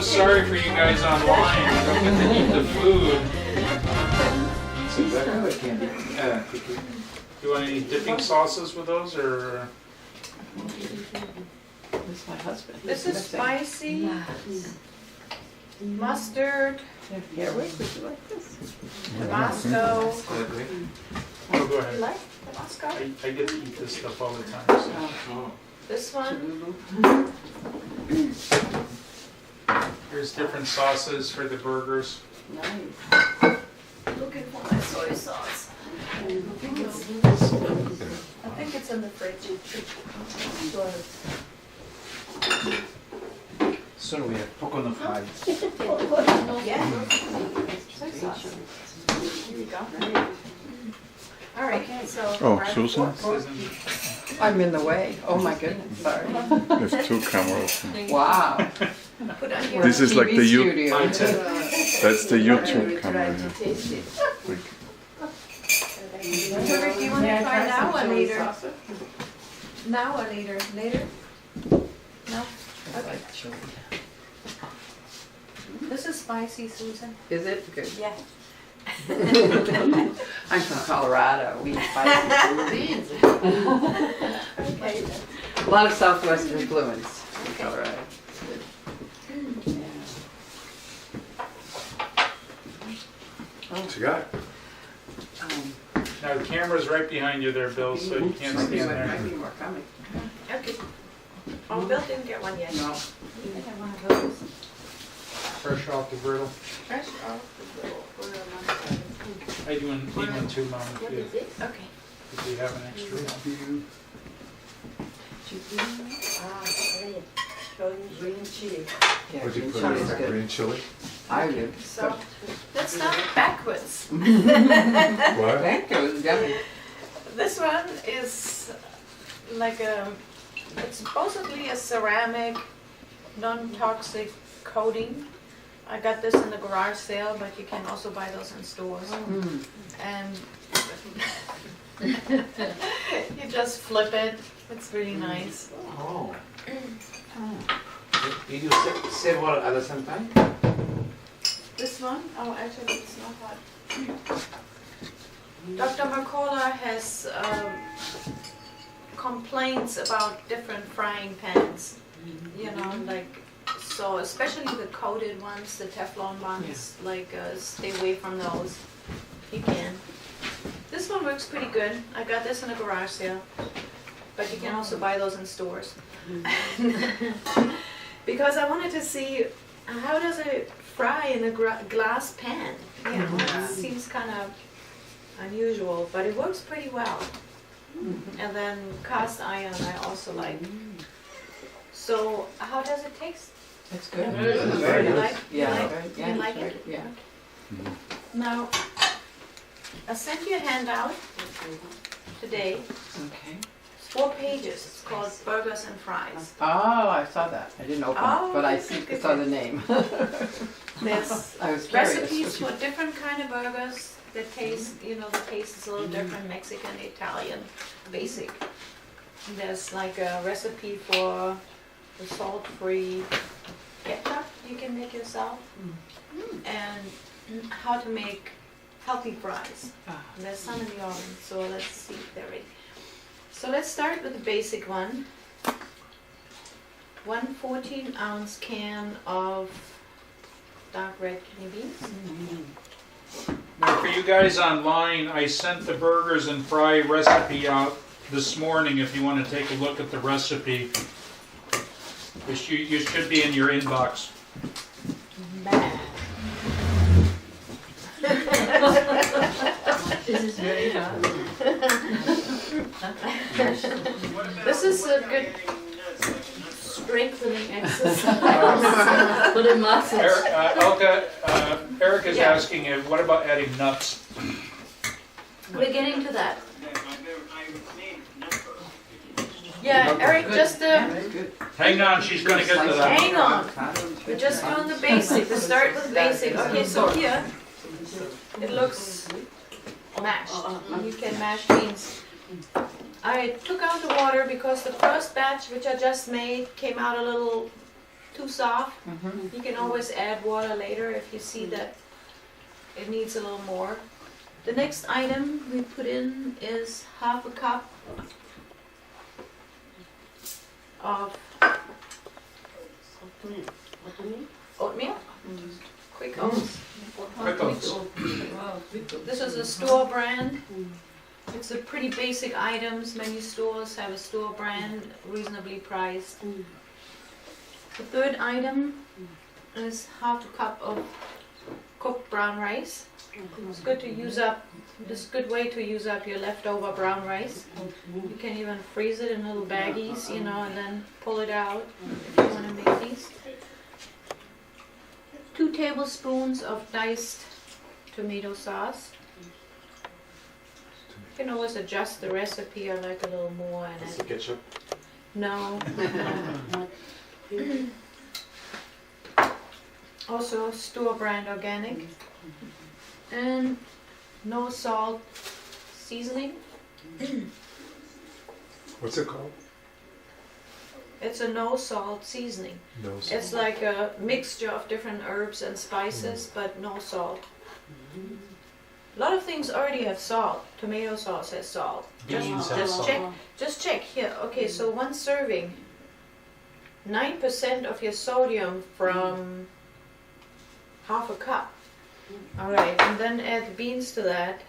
so sorry for you guys online. You don't get to eat the food. It's exactly like candy. Do you want any dipping sauces with those, or? This is my husband. This is spicy. Mustard. Yeah, wait, would you like this? Tabasco. Oh, go You ahead. like Tabasco? I get to eat this stuff all the time. So. This one. Here's different sauces for the burgers. Nice. Looking for my soy sauce. I think it's in the fridge. So we have coconut fries. Yeah. Soy sauce. Here you go. All right. So. Oh, Susan, I'm in the way. Oh my goodness, sorry. there's two cameras. Wow. Put on your. This is like the studio. That's the YouTube camera. Yeah. Like, Herbert, do you want to try now or later? Now or later? Later? No? Okay. This is spicy, Susan. Is it? Good. Yeah. I'm from Colorado. We eat spicy food. Okay. A lot of Southwest influence in Colorado. what you got? Now the camera's right behind you there, Bill, so you can't stand Might there. be more coming. Okay. Oh, Bill didn't get one yet. No. I got one of those. Fresh off the griddle. Fresh off the griddle. I do need one too, Mom, if you, Okay. if you have an extra one. Green chili. Yeah, Would you green put chili in is good. green chili? I do. So, let's start backwards. What? Thank you, it's yummy. This one is like it's supposedly a ceramic, non-toxic coating. I got this in the garage sale, but you can also buy those in stores. And you just flip it. It's really nice. Oh. Did you several at the same time? This one? Oh, actually, it's not hot. Dr. Mercola has complaints about different frying pans. You know, like, so especially the coated ones, the Teflon ones, like stay away from those. You can. This one works pretty good. I got this in a garage sale, but you can also buy those in stores. Because I wanted to see how does it fry in a glass pan. You know, it seems kind of unusual, but it works pretty well. And then cast iron I also like. So how does it taste? It's good. Very You good. like? Yeah. You like it? Yeah. Now, I sent you a handout today. Okay. It's 4 pages. It's called Burgers and Fries. Oh, I saw that. I didn't open Oh, it, but I good. saw the name. There's I was curious. recipes for different kind of burgers. The taste, you know, the taste is a little different. Mexican, Italian, basic. There's like a recipe for the salt-free ketchup you can make yourself, and how to make healthy fries. There's some in the oven, so let's see if they're ready. So let's start with the basic one. 1 14-ounce can of dark red kidney beans. Now for you guys online, I sent the burgers and fry recipe out this morning if you want to take a look at the recipe. You should be in your inbox. Man. This is very hard. This is a good strengthening exercise. For the muscles. Elke, Eric is Yeah. asking what about adding nuts? We're getting to that. Yeah, Eric, just Very good. Hang on, she's going to get to that. hang on. We're just doing the basic. We start with basic. Okay, so here it looks mashed. You can mash beans. I took out the water because the first batch, which I just made, came out a little too soft, Mhm. you can always add water later if you see that it needs a little more. The next item we put in is half a cup of oatmeal, quick oats. Quick Oats. This is a store brand. It's a pretty basic items. Many stores have a store brand, reasonably priced. The third item is half a cup of cooked brown rice. It's good to use up. This is a good way to use up your leftover brown rice. You can even freeze it in little baggies, you know, and then pull it out if you want to make these. 2 tablespoons of diced tomato sauce. You can always adjust the recipe. I like a little more in That's it. the ketchup. No. Also store brand organic. And no salt seasoning. What's it called? It's a no salt seasoning. No. It's like a mixture of different herbs and spices, but no salt. A lot of things already have salt. Tomato sauce has salt. Beans have Just salt. check. Just check here. Okay, so one serving, 9% of your sodium from half a cup. All right, and then add the beans to that.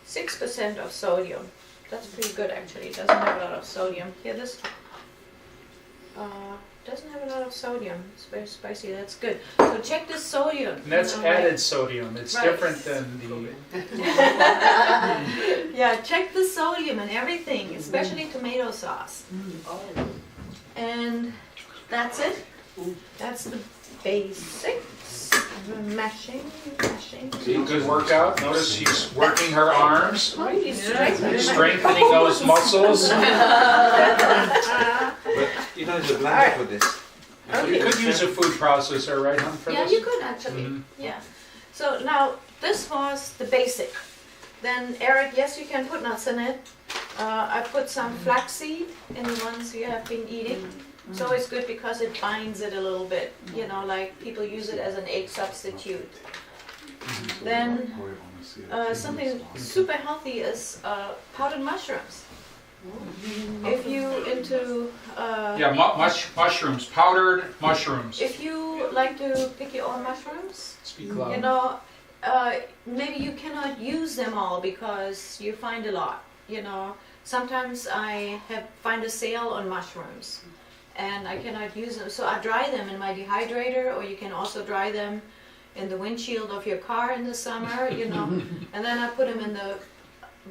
6% of sodium. That's pretty good actually. It doesn't have a lot of sodium. Here, this doesn't have a lot of sodium. It's very spicy. That's good. So check the sodium. And that's you know, like- added sodium. It's Right. different than the. Yeah, check the sodium and everything, especially tomato sauce. And that's it. That's the basics. Mashing. Good workout. Notice she's working her arms, Oh, you strengthen. strengthening those muscles. But you don't need a blender Alright. for this. You could use a food processor, right, hon, for Yeah, this? you could actually. Mhm. Yeah. So now this was the basic. Then Eric, yes, you can put nuts in it. I put some flaxseed in the ones you have been eating. It's always good because it binds it a little bit. You know, like people use it as an egg substitute. Then something super healthy is powdered mushrooms. If you into Yeah, mushrooms, powdered mushrooms. if you like to pick your own mushrooms, Speak you loud. know, maybe you cannot use them all because you find a lot. You know, sometimes I find a sale on mushrooms, and I cannot use them, so I dry them in my dehydrator, or you can also dry them in the windshield of your car in the summer. You know, and then I put them in the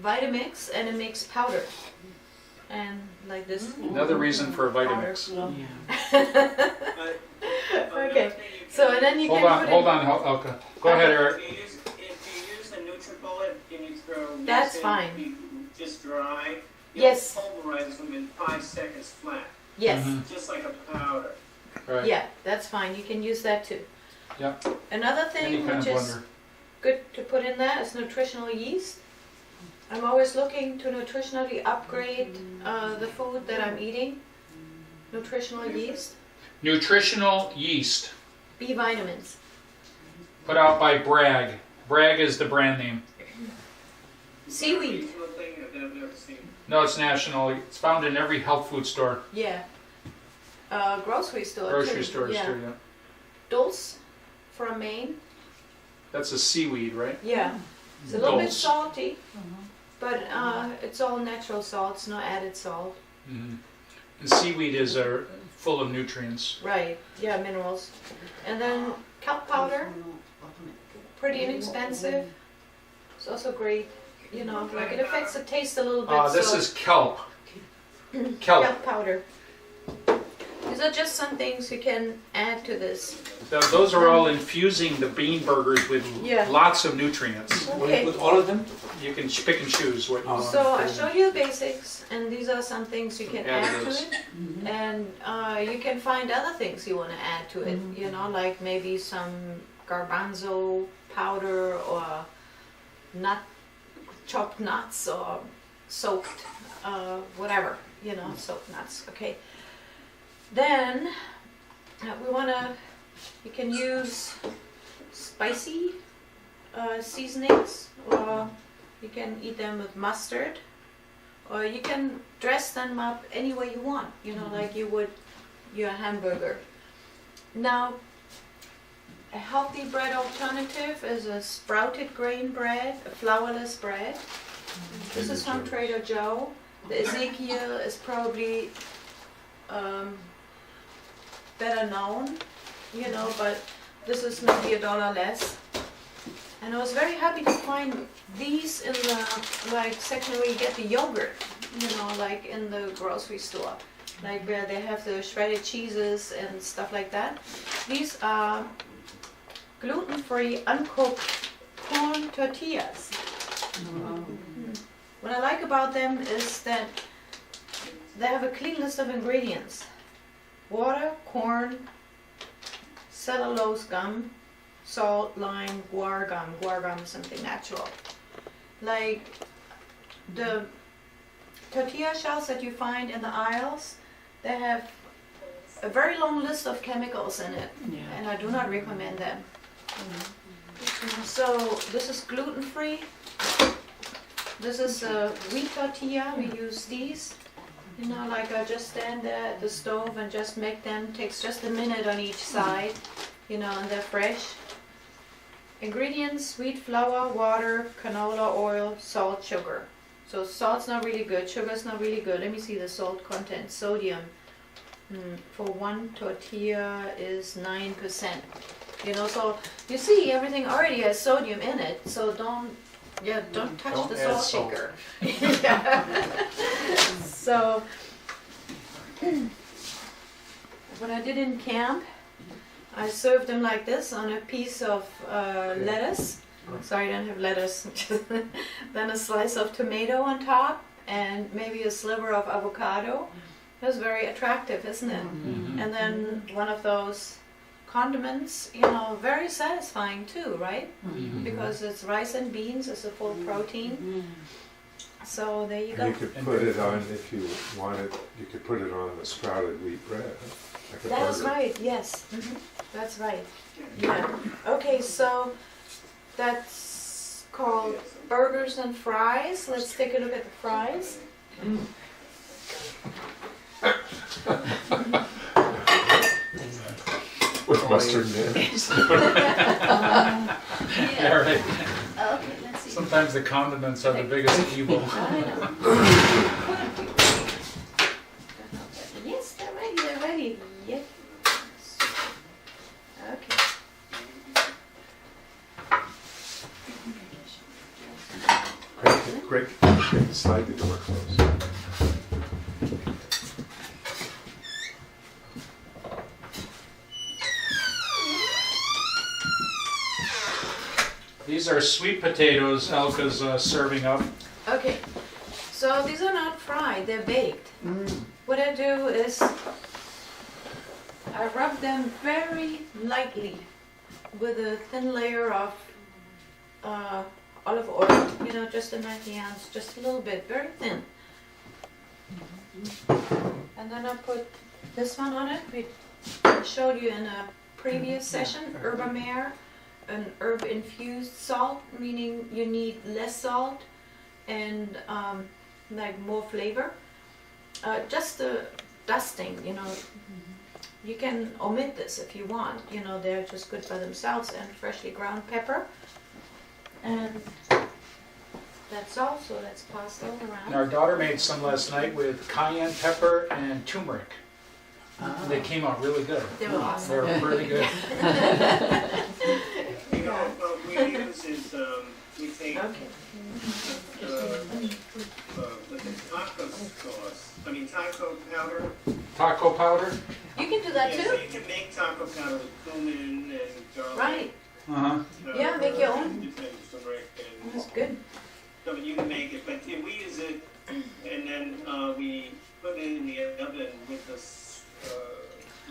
Vitamix, and it makes powder, and like this. Another reason for a Vitamix. Okay, so and then you Hold can on, put hold it. on, Elke. Go ahead, Eric. If you use the NutriBullet and you throw That's this in, fine. just dry, Yes. it'll pulverize them in 5 seconds flat, Yes. Mhm. just like a powder. Right. Yeah, that's fine. You can use that too. Yeah. Another Any thing kind which of is blender. good to put in there is nutritional yeast. I'm always looking to nutritionally upgrade the food that I'm eating. Nutritional yeast, Nutritional yeast, B vitamins. put out by Bragg. Bragg is the brand name. Seaweed, Regional thing I've never seen. No, it's national. It's found in every health food store, yeah. Grocery store grocery too. stores Yeah. too. Yeah. Dulse from Maine. That's a seaweed, right? Yeah. It's a little bit Dulse. salty, but it's all natural salts, no added salt. Mhm. And seaweed is full of nutrients. Right, yeah, minerals. And then kelp powder, pretty inexpensive. It's also great, you know, like it affects the taste a little bit. This so is kelp. Kelp. kelp powder. These are just some things you can add to this. Those are all infusing the bean burgers with Yeah. lots of nutrients. Okay. With all of them? You can pick and choose what you Oh. want. So I showed you the basics, and these are some things you can add to Additives. it. And you can find other things you want to add to it, you know, like maybe some garbanzo powder or chopped nuts or soaked, whatever, you know, soaked nuts, okay. Then you can use spicy seasonings, or you can eat them with mustard, or you can dress them up any way you want, like you would your hamburger. Now, a healthy bread alternative is a sprouted grain bread, a flourless bread. This is from Trader Joe. The Ezekiel is probably better known, but this is maybe $1 less. And I was very happy to find these in the section where you get the yogurt, like in the grocery store, like where they have the shredded cheeses and stuff like that. These are gluten-free, uncooked corn tortillas. What I like about them is that they have a clean list of ingredients: water, corn, cellulose gum, salt, lime, guar gum. Guar gum is something natural. Like the tortilla shells that you find in the aisles, they have a very long list of chemicals in it, and I do not recommend them. So this is gluten-free. This is a wheat tortilla. We use these. I just stand there at the stove and just make them. Takes just a minute on each side, and they're fresh. Ingredients: wheat flour, water, canola oil, salt, sugar. So salt's not really good, sugar's not really good. Let me see the salt content. Sodium for one tortilla is 9%. So you see everything already has sodium in it, so don't touch Don't the add salt salt. shaker. So what I did in camp, I served them like this on a piece of lettuce. Sorry, I don't have lettuce. Then a slice of tomato on top, and maybe a sliver of avocado. It was very attractive, isn't it? And then one of those condiments, very satisfying too, right? Because it's rice and beans, it's a full protein. So there you go. You could put it on, if you wanted, you could put it on the sprouted wheat bread. Like a That's burger. right, yes. That's right. Yeah. Okay, so that's called burgers and fries. Let's take a look at the fries. With mustard mayonnaise. Yeah, right. Okay, let's see. Sometimes the condiments are the biggest evil. I know. Yes, they're ready, they're ready. Yes. Okay. Great, slide the door closed. These are sweet potatoes Elke's serving up. Okay, so these are not fried, they're baked. What I do is I rub them very lightly with a thin layer of olive oil, just in my hands, just a little bit, very thin. And then I put this one on it. We showed you in a previous session, Herbamare, an herb-infused salt, meaning you need less salt and more flavor. Just the dusting, you can omit this if you want. They're just good by themselves, and freshly ground pepper. And that's all, so let's pass those around. And our daughter made some last night with cayenne pepper and turmeric. They came out really good. They were awesome. They were really good. What we use is, we take Okay. with the taco sauce, taco powder. Taco powder? You can do that Yeah, so too. you can make taco powder with cumin and garlic. Right. Uh-huh. Yeah, make your own. Different turmeric and That's good. so you can make it, but we use it, and then we put it in the oven with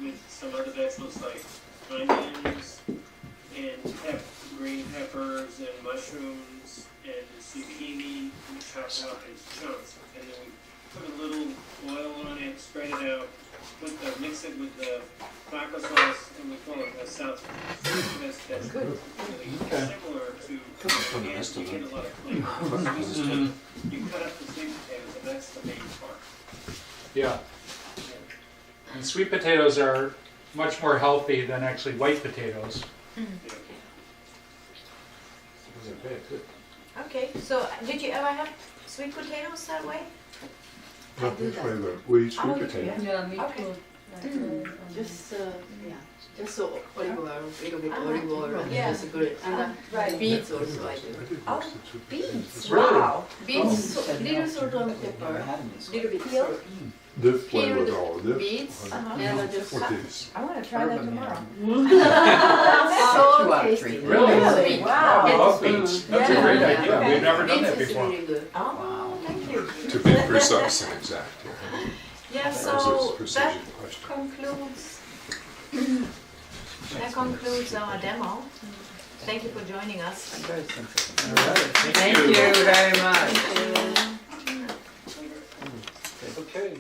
with some other vegetables like onions and green peppers and mushrooms and zucchini chopped up in chunks, and then we put a little oil on it, spread it out, mix it with the taco sauce, and we call it a South. That's really similar to, and you get a lot of flavor. You cut up the sweet potatoes, and that's the main part. Yeah. And sweet potatoes are much more healthy than actually white potatoes. Okay, so did you ever have sweet potatoes that way? Not this way, but we eat sweet potato. Yeah, me Okay. too. Just olive oil, little bit olive oil, and Yeah. just good. And Right. beets also I do. I did Oh, roasted sweet potato. Beets, Really? wow. Beets, little salt and pepper, little bit salt. This flavor Peeled all this. beets, on- and just What is? I wanna try that tomorrow. so 2 out of tasty. 3. Really? Really? I Wow. love beets. That's a Yeah. great idea. Okay. We've never done that Beets is before. really good. Oh, thank you. To be precise and exact, yeah. Yeah, That was so a that precision question. concludes our demo. Thank you for joining us. Very simple. All right. Thank you very much. Okay.